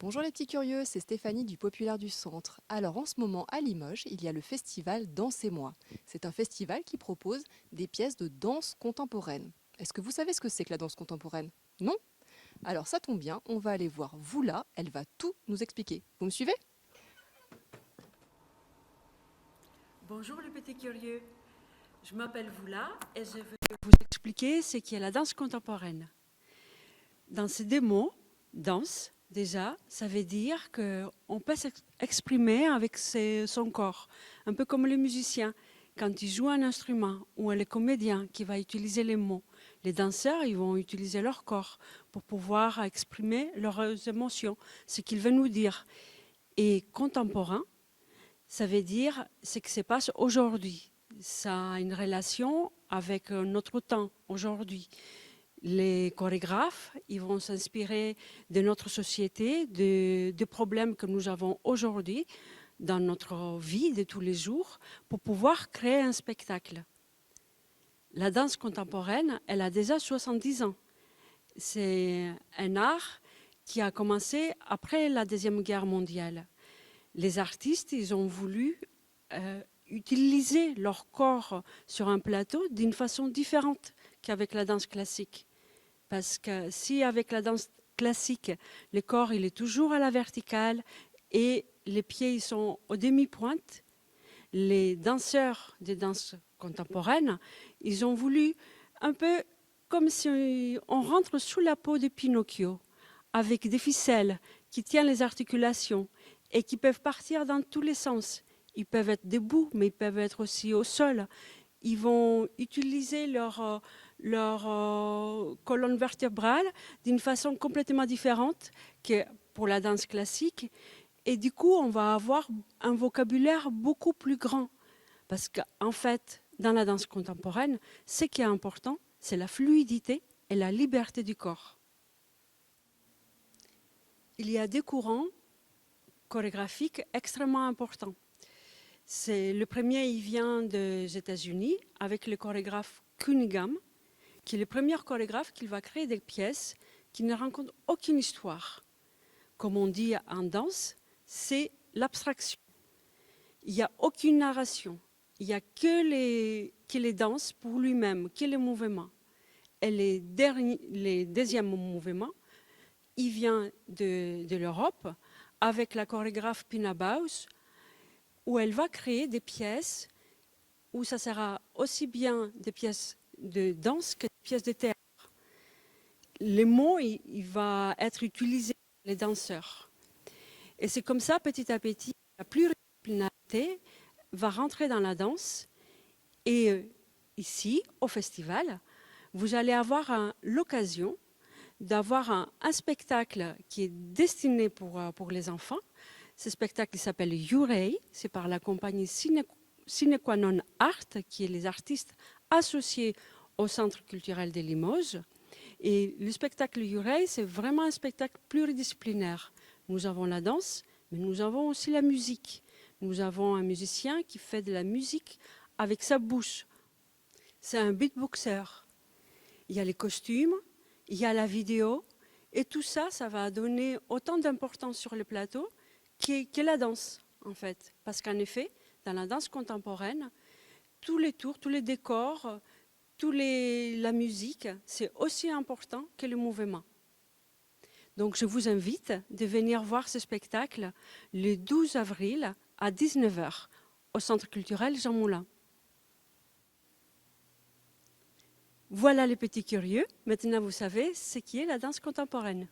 Bonjour les petits curieux, c'est Stéphanie du Populaire du Centre. Alors en ce moment à Limoges, il y a le festival Dansez-moi. C'est un festival qui propose des pièces de danse contemporaine. Est-ce que vous savez ce que c'est que la danse contemporaine? Non? Alors ça tombe bien, on va aller voir Voula, elle va tout nous expliquer. Vous me suivez? Bonjour les petits curieux, je m'appelle Voula et je vais vous expliquer ce qu'est la danse contemporaine. Dans ces deux mots, danse, déjà, ça veut dire qu'on peut s'exprimer avec son corps, un peu comme les musiciens. Quand ils jouent un instrument ou les comédiens qui va utiliser les mots, les danseurs ils vont utiliser leur corps pour pouvoir exprimer leurs émotions, ce qu'ils veulent nous dire. Et contemporain, ça veut dire ce qui se passe aujourd'hui. Ça a une relation avec notre temps aujourd'hui. Les chorégraphes, ils vont s'inspirer de notre société, des problèmes que nous avons aujourd'hui dans notre vie de tous les jours pour pouvoir créer un spectacle. La danse contemporaine, elle a déjà 70 ans. C'est un art qui a commencé après la Deuxième Guerre mondiale. Les artistes, ils ont voulu utiliser leur corps sur un plateau d'une façon différente qu'avec la danse classique. Parce que si avec la danse classique, le corps il est toujours à la verticale et les pieds ils sont aux demi-pointes, les danseurs des danses contemporaines, ils ont voulu un peu comme si on rentre sous la peau de Pinocchio, avec des ficelles qui tiennent les articulations et qui peuvent partir dans tous les sens. Ils peuvent être debout, mais ils peuvent être aussi au sol. Ils vont utiliser leur colonne vertébrale d'une façon complètement différente que pour la danse classique. Et du coup, on va avoir un vocabulaire beaucoup plus grand. Parce qu'en fait, dans la danse contemporaine, ce qui est important, c'est la fluidité et la liberté du corps. Il y a des courants chorégraphiques extrêmement importants. Le premier, il vient des États-Unis avec le chorégraphe Cunningham, qui est le premier chorégraphe qui va créer des pièces qui ne racontent aucune histoire. Comme on dit en danse, c'est l'abstraction. Il n'y a aucune narration. Il n'y a que les danses pour lui-même, que les mouvements. Et les deuxièmes mouvements, il vient de l'Europe avec la chorégraphe Pina Bausch, où elle va créer des pièces où ça sera aussi bien des pièces de danse que des pièces de théâtre. Les mots, il va être utilisé par les danseurs. Et c'est comme ça, petit à petit, la pluridisciplinarité va rentrer dans la danse. Et ici, au festival, vous allez avoir l'occasion d'avoir un spectacle qui est destiné pour les enfants. Ce spectacle s'appelle Yurei, c'est par la compagnie Sine Qua Non Art, qui est les artistes associés au Centre culturel de Limoges. Et le spectacle Yurei, c'est vraiment un spectacle pluridisciplinaire. Nous avons la danse, mais nous avons aussi la musique. Nous avons un musicien qui fait de la musique avec sa bouche. C'est un beatboxer. Il y a les costumes, il y a la vidéo, et tout ça, ça va donner autant d'importance sur le plateau que la danse, en fait. Parce qu'en effet, dans la danse contemporaine, tous les tours, tous les décors, la musique, c'est aussi important que le mouvement. Donc je vous invite de venir voir ce spectacle le 12 avril à 19h au Centre culturel Jean Moulin. Voilà les petits curieux, maintenant vous savez ce qui est la danse contemporaine.